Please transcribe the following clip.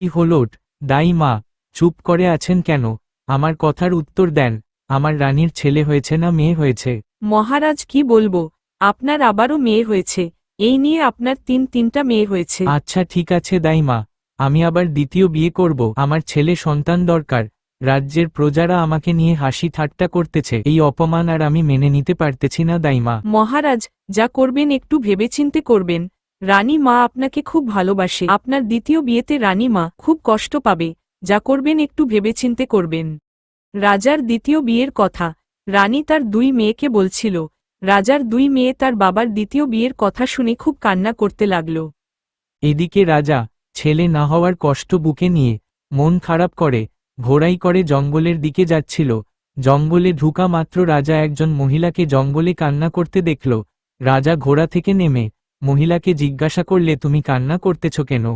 কি হলো দাইমা, চুপ করে আছেন কেন? আমার কথার উত্তর দেন। আমার রানীর ছেলে হয়েছে না মেয়ে হয়েছে? মহারাজ কি বলবো, আপনার আবারও মেয়ে হয়েছে। এই নিয়ে আপনার তিনটা মেয়ে হয়েছে। আচ্ছা ঠিক আছে দাইমা, আমি আবার দ্বিতীয় বিয়ে করব। আমার ছেলে সন্তান দরকার। রাজ্যের প্রজারা আমাকে নিয়ে হাসি ঠাট্টা করতেছে, এই অপমান আর আমি মেনে নিতে পারতেছি না দাইমা। মহারাজ, যা করবেন একটু ভেবেচিন্তে করবেন। রানী মা আপনাকে খুব ভালোবাসে, আপনার দ্বিতীয় বিয়েতে রানী মা খুব কষ্ট পাবে। যা করবেন একটু ভেবেচিন্তে করবেন। রাজার দ্বিতীয় বিয়ের কথা রানী তার দুই মেয়েকে বলছিল। রাজার দুই মেয়ে তার বাবার দ্বিতীয় বিয়ের কথা শুনে খুব কান্না করতে লাগল। এদিকে রাজা ছেলে না হওয়ার কষ্ট বুকে নিয়ে মন খারাপ করে ঘোড়াই করে জঙ্গলের দিকে যাচ্ছিল। জঙ্গলে ঢুকা মাত্র রাজা একজন মহিলাকে জঙ্গলে কান্না করতে দেখল। রাজা ঘোড়া থেকে নেমে মহিলাকে জিজ্ঞাসা করলে, তুমি কান্না করতেছ কেন?